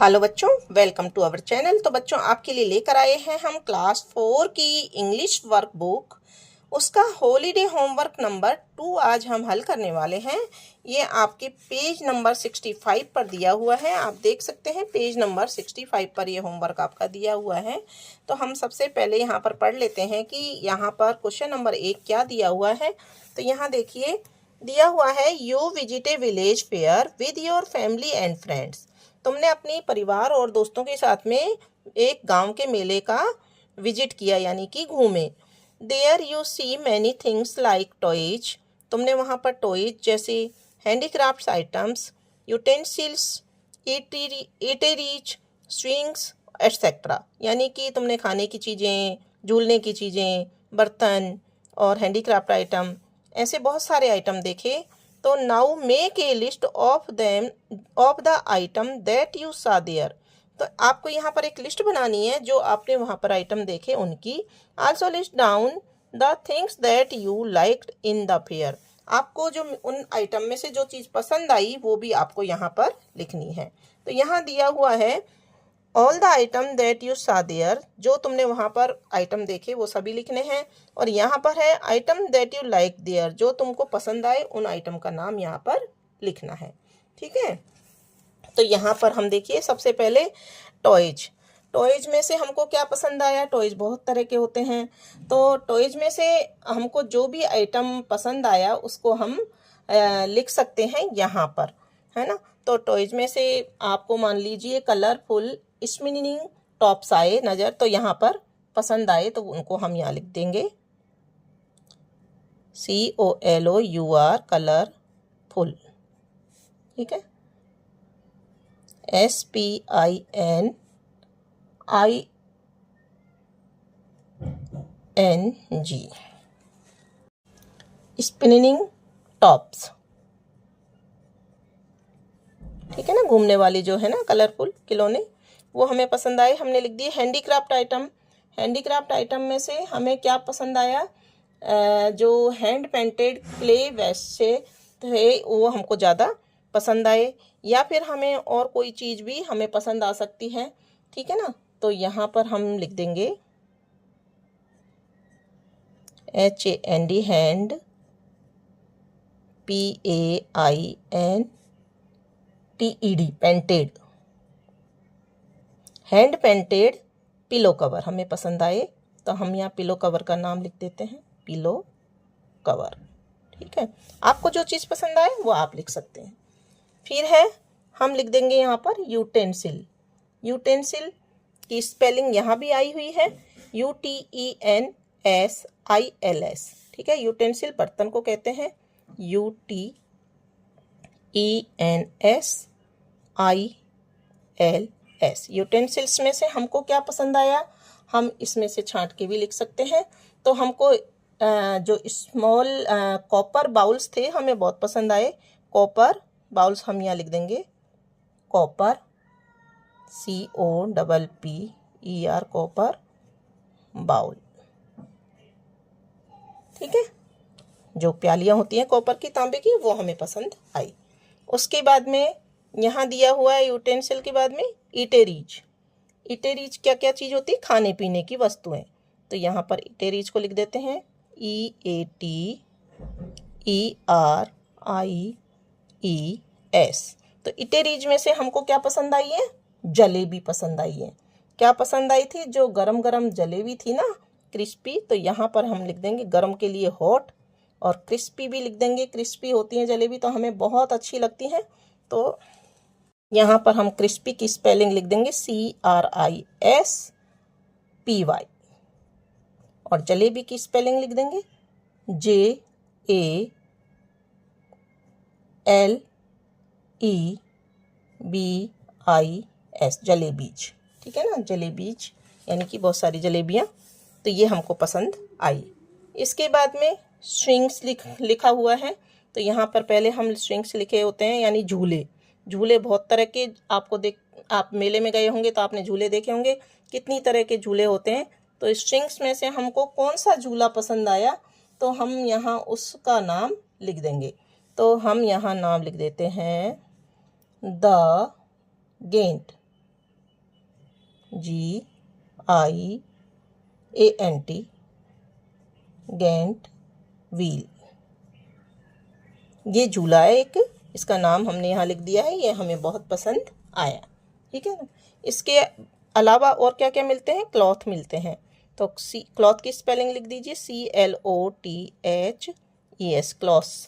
Hello बच्चों, welcome to our channel. तो बच्चों, आपके लिए लेकर आए हैं हम क्लास 4 की इंग्लिश वर्कबुक, उसका हॉलीडे होमवर्क नंबर 2 आज हम हल करने वाले हैं। ये आपके पेज नंबर 65 पर दिया हुआ है। आप देख सकते हैं पेज नंबर 65 पर ये होमवर्क आपका दिया हुआ है। तो हम सबसे पहले यहाँ पर पढ़ लेते हैं कि यहाँ पर क्वेश्चन नंबर 1 क्या दिया हुआ है। तो यहाँ देखिए, दिया हुआ है you visit A village fair with your family and friends. तुमने अपनी परिवार और दोस्तों के साथ में एक गांव के मेले का विजिट किया, यानी कि घूमे। There you see many things like toys. तुमने वहाँ पर टॉयज जैसे handicrafts items, utensils, eateries, swings etcetera, यानी कि तुमने खाने की चीज़ें, झूलने की चीज़ें, बर्तन और हैंडीक्राफ्ट आइटम, ऐसे बहुत सारे आइटम देखे। तो now make a list of them of the item that you सा देयर। तो आपको यहाँ पर एक लिस्ट बनानी है जो आपने वहाँ पर आइटम देखे उनकी। Also list down the things that you liked in the fair. आपको जो उन आइटम में से जो चीज़ पसंद आई वो भी आपको यहाँ पर लिखनी है। तो यहाँ दिया हुआ है all the item that you सा देयर, जो तुमने वहाँ पर आइटम देखे वो सभी लिखने हैं। और यहाँ पर है item that you like there, जो तुमको पसंद आए उन आइटम का नाम यहाँ पर लिखना है। ठीक है, तो यहाँ पर हम देखिए सबसे पहले टॉयज। टॉयज में से हमको क्या पसंद आया? टॉयज बहुत तरह के होते हैं। तो टॉयज में से हमको जो भी आइटम पसंद आया उसको हम लिख सकते हैं यहाँ पर, है ना। तो टॉयज में से आपको मान लीजिए कलरफुल स्पिनिंग टॉप्स आए नज़र, तो यहाँ पर पसंद आए तो उनको हम यहाँ लिख देंगे COLOUR, कलरफुल। ठीक है, SPINNING, स्पिनिंग टॉप्स। ठीक है ना, घूमने वाली जो है ना कलरफुल खिलौने, वो हमें पसंद आए, हमने लिख दिए। हैंडीक्राफ्ट आइटम, हैंडीक्राफ्ट आइटम में से हमें क्या पसंद आया? जो हैंड पेंटेड क्ले वैसे थे वो हमको ज़्यादा पसंद आए। या फिर हमें और कोई चीज़ भी हमें पसंद आ सकती है। ठीक है ना, तो यहाँ पर हम लिख देंगे HAND, hand, PAINTED, painted, hand painted pillow cover हमें पसंद आए, तो हम यहाँ पिलो कवर का नाम लिख देते हैं, पिलो कवर। ठीक है, आपको जो चीज़ पसंद आए वो आप लिख सकते हैं। फिर है, हम लिख देंगे यहाँ पर यूटेंसिल। यूटेंसिल की स्पेलिंग यहाँ भी आई हुई है, UTENSILS। ठीक है, यूटेंसिल बर्तन को कहते हैं, UTENSILS। यूटेंसिल्स में से हमको क्या पसंद आया, हम इसमें से छांट के भी लिख सकते हैं। तो हमको जो स्मॉल कॉपर बाउल्स थे हमें बहुत पसंद आए, कॉपर बाउल्स हम यहाँ लिख देंगे कॉपर, COPPER, कॉपर बाउल। ठीक है, जो प्यालियाँ होती हैं कॉपर की, तांबे की, वो हमें पसंद आई। उसके बाद में यहाँ दिया हुआ है यूटेंसिल के बाद में ईटेरीज। ईटेरीज क्या क्या चीज़ होती है? खाने पीने की वस्तुएं। तो यहाँ पर ईटेरीज को लिख देते हैं EATERIES। तो ईटेरीज में से हमको क्या पसंद आई है? जलेबी पसंद आई है। क्या पसंद आई थी? जो गरम गरम जलेबी थी ना, क्रिस्पी। तो यहाँ पर हम लिख देंगे गरम के लिए हॉट, और क्रिस्पी भी लिख देंगे, क्रिस्पी होती हैं जलेबी तो हमें बहुत अच्छी लगती हैं। तो यहाँ पर हम क्रिस्पी की स्पेलिंग लिख देंगे CRISPY, और जलेबी की स्पेलिंग लिख देंगे JALEBIS, जलेबीज। ठीक है ना, जलेबीज यानी कि बहुत सारी जलेबियाँ। तो ये हमको पसंद आई। इसके बाद में स्ट्रिंग्स लिखा हुआ है। तो यहाँ पर पहले हम स्ट्रिंग्स लिखे होते हैं, यानी झूले। झूले बहुत तरह के, आप मेले में गए होंगे तो आपने झूले देखे होंगे, कितनी तरह के झूले होते हैं। तो स्ट्रिंग्स में से हमको कौन सा झूला पसंद आया तो हम यहाँ उसका नाम लिख देंगे। तो हम यहाँ नाम लिख देते हैं the giant. GIANT, giant wheel. ये झूला है एक, इसका नाम हमने यहाँ लिख दिया है, ये हमें बहुत पसंद आया। ठीक है ना। इसके अलावा और क्या क्या मिलते हैं? क्लॉथ मिलते हैं। तो क्लॉथ की स्पेलिंग लिख दीजिए, CLOTHES, क्लॉथ्स।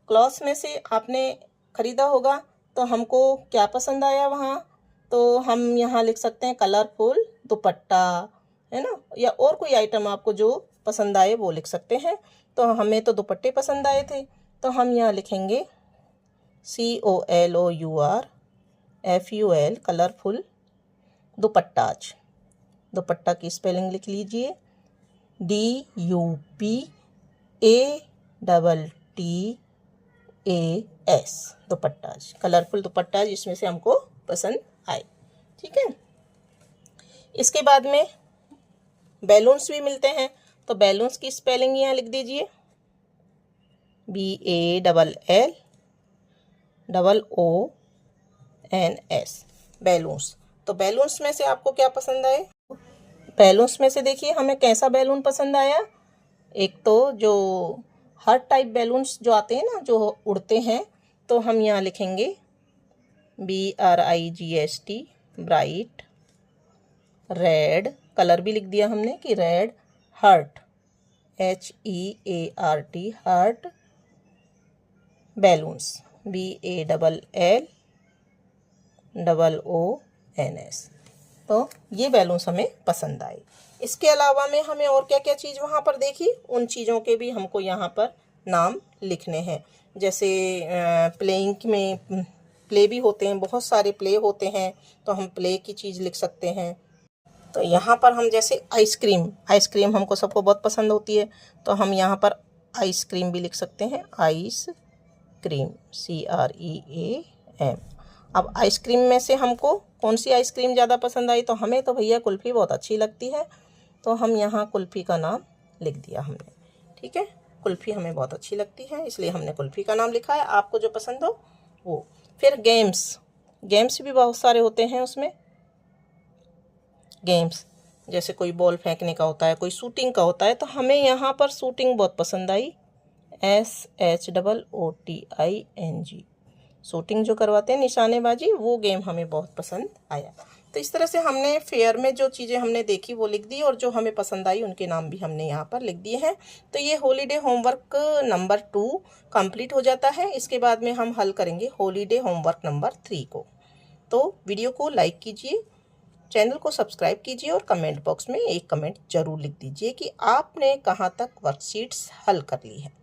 क्लॉथ्स में से आपने ख़रीदा होगा तो हमको क्या पसंद आया वहाँ, तो हम यहाँ लिख सकते हैं कलरफुल दुपट्टा, है ना, या और कोई आइटम आपको जो पसंद आए वो लिख सकते हैं। तो हमें तो दुपट्टे पसंद आए थे, तो हम यहाँ लिखेंगे COLOURFUL, कलरफुल दुपट्टाज। दुपट्टा की स्पेलिंग लिख लीजिए, DUPATTAS, दुपट्टाज, कलरफुल दुपट्टाज, इसमें से हमको पसंद आए। ठीक है। इसके बाद में बैलून्स भी मिलते हैं, तो बैलून्स की स्पेलिंग यहाँ लिख दीजिए, BALLOONS, बैलून्स। तो बैलून्स में से आपको क्या पसंद आए? बैलून्स में से देखिए हमें कैसा बैलून पसंद आया। एक तो जो हर टाइप बैलून्स जो आते हैं ना, जो उड़ते हैं, तो हम यहाँ लिखेंगे BRIGST, ब्राइट रेड, कलर भी लिख दिया हमने कि red, heart HEART, heart balloons, BALLOONS। तो ये बैलून्स हमें पसंद आए। इसके अलावा में हमें और क्या क्या चीज़ वहाँ पर देखी, उन चीज़ों के भी हमको यहाँ पर नाम लिखने हैं। जैसे प्लेइंग में प्ले भी होते हैं, बहुत सारे प्ले होते हैं, तो हम प्ले की चीज़ लिख सकते हैं। तो यहाँ पर हम जैसे आइसक्रीम हमको सबको बहुत पसंद होती है, तो हम यहाँ पर आइसक्रीम भी लिख सकते हैं, आइसक्रीम, CREAM। अब आइसक्रीम में से हमको कौन सी आइसक्रीम ज़्यादा पसंद आई, तो हमें तो भैया कुल्फ़ी बहुत अच्छी लगती है, तो हम यहाँ कुल्फ़ी का नाम लिख दिया हमने। ठीक है, कुल्फ़ी हमें बहुत अच्छी लगती है, इसलिए हमने कुल्फ़ी का नाम लिखा है। आपको जो पसंद हो वो। फिर गेम्स भी बहुत सारे होते हैं उसमें। गेम्स जैसे कोई बॉल फेंकने का होता है, कोई शूटिंग का होता है, तो हमें यहाँ पर शूटिंग बहुत पसंद आई, SHOOTING, शूटिंग जो करवाते हैं, निशानेबाजी, वो गेम हमें बहुत पसंद आया। तो इस तरह से हमने फेयर में जो चीज़ें हमने देखी वो लिख दी, और जो हमें पसंद आई उनके नाम भी हमने यहाँ पर लिख दिए हैं। तो ये हॉलीडे होमवर्क नंबर 2 कंप्लीट हो जाता है। इसके बाद में हम हल करेंगे हॉलीडे होमवर्क नंबर 3 को। तो वीडियो को लाइक कीजिए, चैनल को सब्सक्राइब कीजिए, और कमेंट बॉक्स में एक कमेंट ज़रूर लिख दीजिए कि आपने कहाँ तक वर्कशीट्स हल कर ली है।